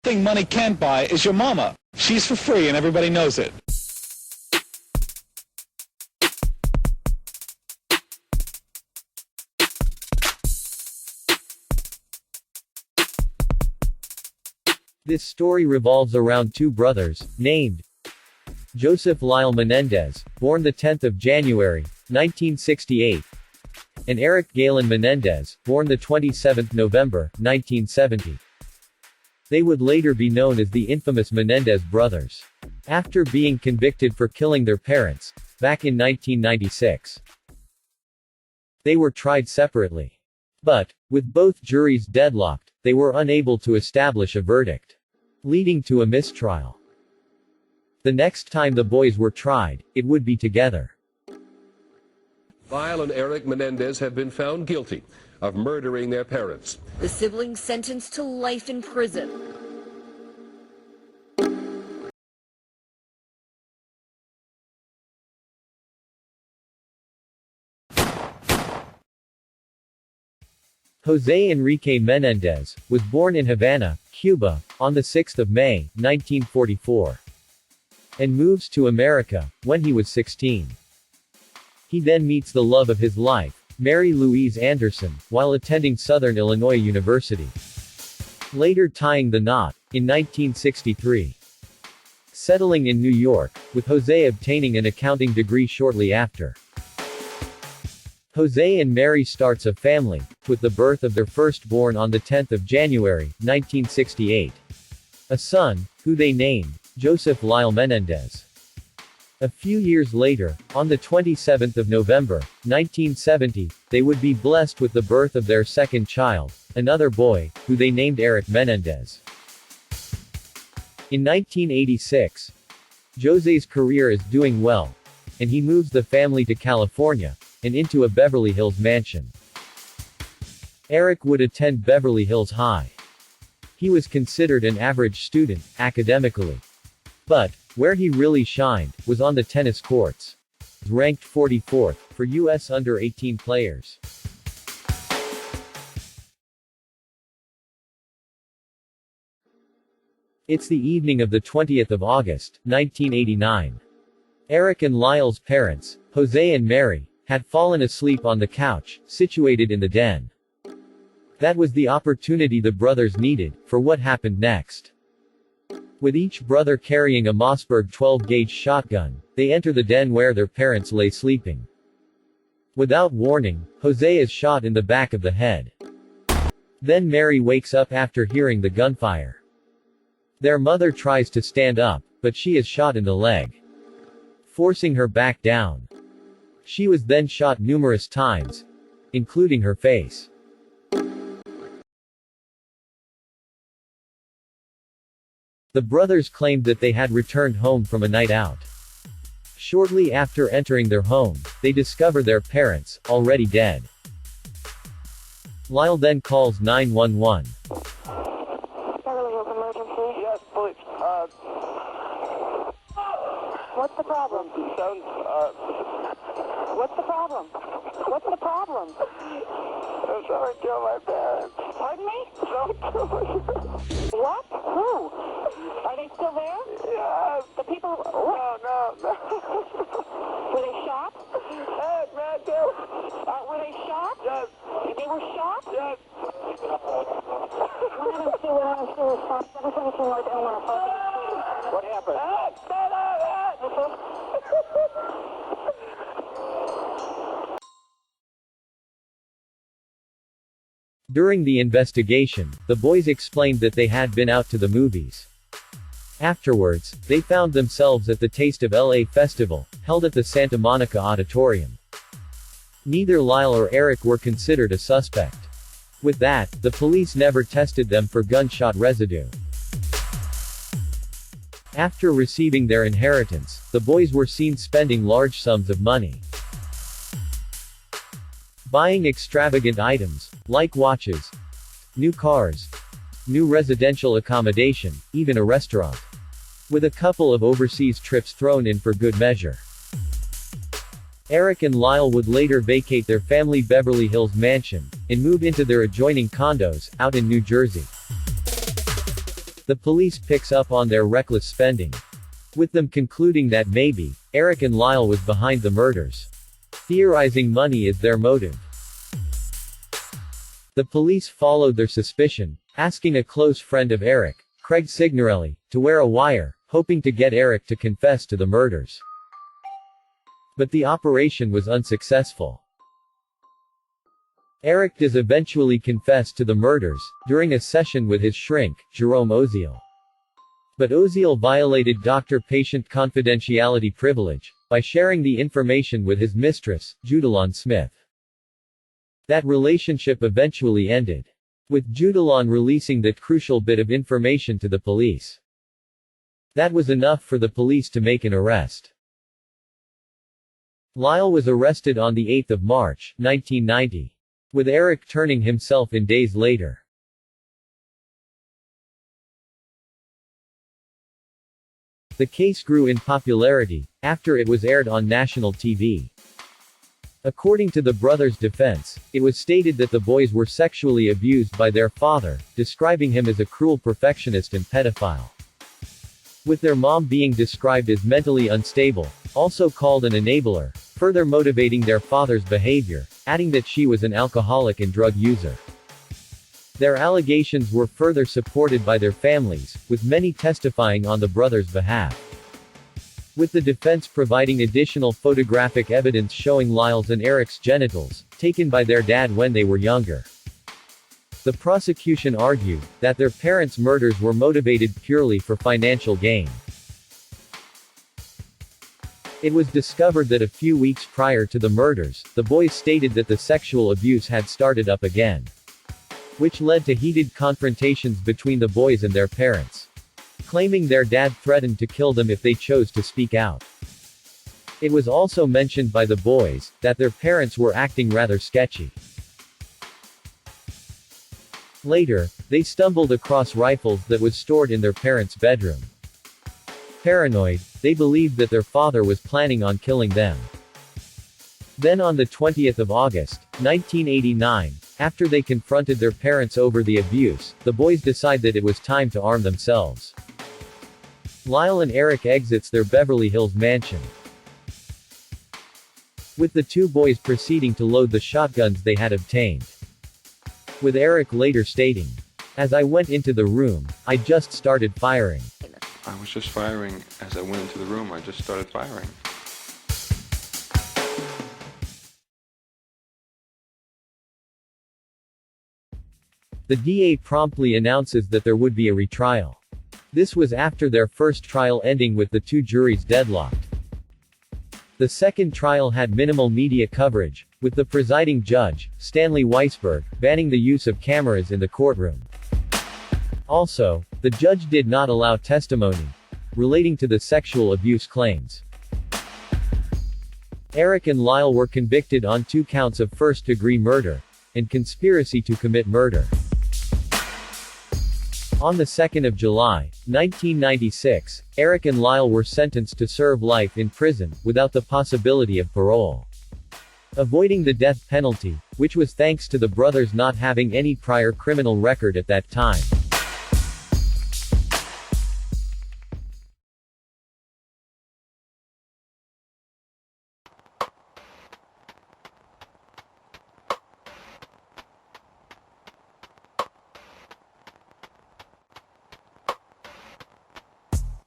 thing money can't buy is your mama. She's for free and everybody knows it. This story revolves around two brothers, named Joseph Lyle Menéndez, born the 10th of January, 1968, and Eric Galen Menéndez, born the 27th November, 1970. They would later be known as the infamous Menéndez Brothers. After being convicted for killing their parents, back in 1996, they were tried separately. But, with both juries deadlocked, they were unable to establish a verdict, leading to a mistrial. The next time the boys were tried, it would be together. Lyle and Eric Menéndez have been found guilty of murdering their parents. The siblings sentenced to life in prison. Jose Enrique Menéndez was born in Havana, Cuba, on 6 May, 1944, and moves to America when he was 16. He then meets the love of his life, Mary Louise Anderson, while attending Southern Illinois University, later tying the knot in 1963. Settling in New York, with Jose obtaining an accounting degree shortly after. Jose and Mary starts a family, with the birth of their firstborn on the 10th of January, 1968. A son, who they named Joseph Lyle Menéndez. A few years later, on the 27th of November, 1970, they would be blessed with the birth of their second child, another boy, who they named Eric Menéndez. In 1986, Jose's career is doing well, and he moves the family to California, and into a Beverly Hills mansion. Eric would attend Beverly Hills High. He was considered an average student, academically. But, where he really shined, was on the tennis courts. Ranked 44th, for U.S. under-18 players. It's the evening of the 20th of August, 1989. Eric and Lyle's parents, Jose and Mary, had fallen asleep on the couch, situated in the den. That was the opportunity the brothers needed, for what happened next. With each brother carrying a Mossberg 12-gauge shotgun, they enter the den where their parents lay sleeping. Without warning, Jose is shot in the back of the head. Then Mary wakes up after hearing the gunfire. Their mother tries to stand up, but she is shot in the leg, forcing her back down. She was then shot numerous times, including her face. The brothers claimed that they had returned home from a night out. Shortly after entering their home, they discover their parents, already dead. Lyle then calls 911. Beverly Hills emergency? Yes, police. What's the problem? What's the problem? What's the problem? Someone killed my parents. Pardon me? Someone killed my parents. What? Who? Are they still there? Yes. The people... No. Were they shot? Hey, man, dude. Were they shot? Yes. They were shot? Yes. 102, 102, response. 722 North Elmore. What happened? During the investigation, the boys explained that they had been out to the movies. Afterwards, they found themselves at the Taste of LA festival, held at the Santa Monica Auditorium. Neither Lyle or Eric were considered a suspect. With that, the police never tested them for gunshot residue. After receiving their inheritance, the boys were seen spending large sums of money, buying extravagant items, like watches, new cars, new residential accommodation, even a restaurant, with a couple of overseas trips thrown in for good measure. Eric and Lyle would later vacate their family Beverly Hills mansion, and move into their adjoining condos, out in New Jersey. The police picks up on their reckless spending, with them concluding that maybe Eric and Lyle was behind the murders, theorizing money is their motive. The police followed their suspicion, asking a close friend of Eric, Craig Signorelli, to wear a wire, hoping to get Eric to confess to the murders. But the operation was unsuccessful. Eric does eventually confess to the murders, during a session with his shrink, Jerome Oziel. But Oziel violated doctor-patient confidentiality privilege, by sharing the information with his mistress, Judalon Smith. That relationship eventually ended, with Judalon releasing that crucial bit of information to the police. That was enough for the police to make an arrest. Lyle was arrested on the 8th of March, 1990. With Eric turning himself in days later. The case grew in popularity, after it was aired on national TV. According to the brothers' defense, it was stated that the boys were sexually abused by their father, describing him as a cruel perfectionist and pedophile. With their mom being described as mentally unstable, also called an enabler, further motivating their father's behavior, adding that she was an alcoholic and drug user. Their allegations were further supported by their families, with many testifying on the brothers' behalf. With the defense providing additional photographic evidence showing Lyle's and Eric's genitals, taken by their dad when they were younger. The prosecution argued that their parents' murders were motivated purely for financial gain. It was discovered that a few weeks prior to the murders, the boys stated that the sexual abuse had started up again, which led to heated confrontations between the boys and their parents, claiming their dad threatened to kill them if they chose to speak out. It was also mentioned by the boys that their parents were acting rather sketchy. Later, they stumbled across rifles that was stored in their parents' bedroom. Paranoid, they believed that their father was planning on killing them. Then on the 20th of August, 1989, after they confronted their parents over the abuse, the boys decide that it was time to arm themselves. Lyle and Eric exits their Beverly Hills mansion, with the two boys proceeding to load the shotguns they had obtained. With Eric later stating, "As I went into the room, I just started firing. I was just firing. As I went into the room, I just started firing." The DA promptly announces that there would be a retrial. This was after their first trial ending with the two juries deadlocked. The second trial had minimal media coverage, with the presiding judge, Stanley Weisberg, banning the use of cameras in the courtroom. Also, the judge did not allow testimony relating to the sexual abuse claims. Eric and Lyle were convicted on 2 counts of first-degree murder and conspiracy to commit murder. On the 2nd of July, 1996, Eric and Lyle were sentenced to serve life in prison, without the possibility of parole, avoiding the death penalty, which was thanks to the brothers not having any prior criminal record at that time.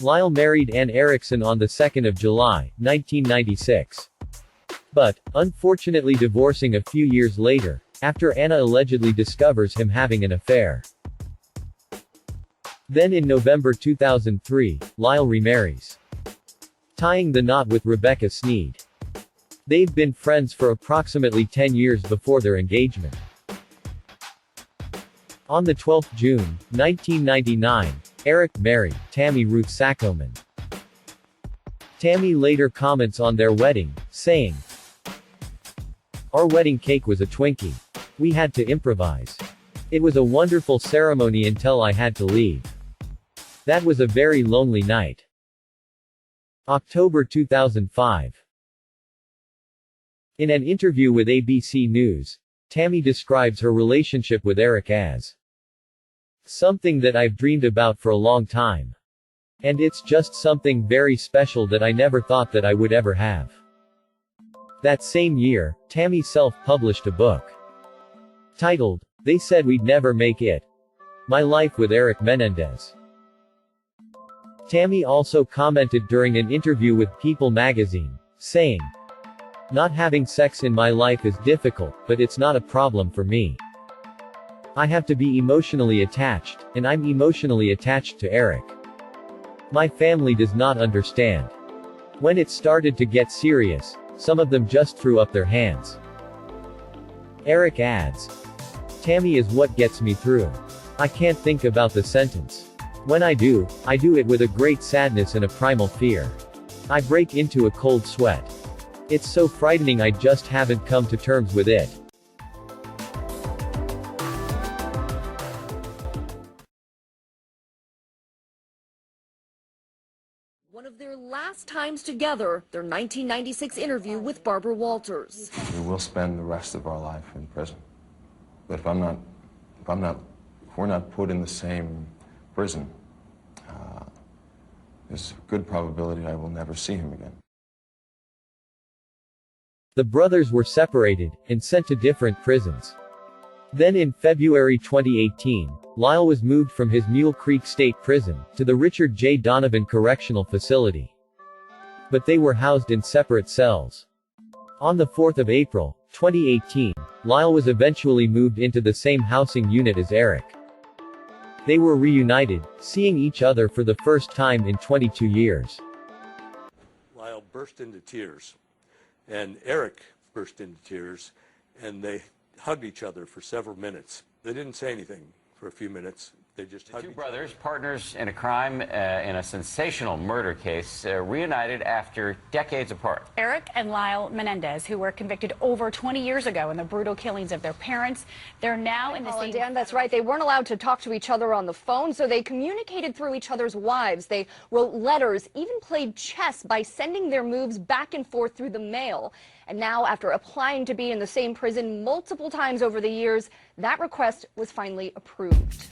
Lyle married Ann Erickson on the 2nd of July, 1996. But, unfortunately divorcing a few years later, after Anna allegedly discovers him having an affair. Then in November 2003, Lyle remarries, tying the knot with Rebecca Sneed. They've been friends for approximately 10 years before their engagement. On the 12th June, 1999, Eric married Tammy Ruth Saccoman. Tammy later comments on their wedding, saying, "Our wedding cake was a Twinkie. We had to improvise. It was a wonderful ceremony until I had to leave. That was a very lonely night." October 2005. In an interview with ABC News, Tammy describes her relationship with Eric as Something that I've dreamed about for a long time. And it's just something very special that I never thought that I would ever have. That same year, Tammy self-published a book titled, They Said We'd Never Make It. My Life with Eric Menéndez. Tammy also commented during an interview with People magazine, saying, "Not having sex in my life is difficult, but it's not a problem for me. I have to be emotionally attached, and I'm emotionally attached to Eric. My family does not understand. When it started to get serious, some of them just threw up their hands." Eric adds, "Tammy is what gets me through. I can't think about the sentence. When I do it with a great sadness and a primal fear. I break into a cold sweat. It's so frightening, I just haven't come to terms with it." One of their last times together, their 1996 interview with Barbara Walters. We will spend the rest of our life in prison. But if we're not put in the same prison, there's a good probability I will never see him again. The brothers were separated, and sent to different prisons. Then in February 2018, Lyle was moved from his Mule Creek State Prison, to the Richard J. Donovan Correctional Facility. But they were housed in separate cells. On the 4th of April, 2018, Lyle was eventually moved into the same housing unit as Eric. They were reunited, seeing each other for the first time in 22 years. Lyle burst into tears, and Eric burst into tears, and they hugged each other for several minutes. They didn't say anything for a few minutes. They just hugged Two each brothers, other. partners in a crime, in a sensational murder case, reunited after decades apart. Eric and Lyle Menéndez, who were convicted over 20 years ago in the brutal killings of their parents, they're now in the same... Dan, that's right. They weren't allowed to talk to each other on the phone, so they communicated through each other's wives. They wrote letters, even played chess by sending their moves back and forth through the mail. And now, after applying to be in the same prison multiple times over the years, that request was finally approved.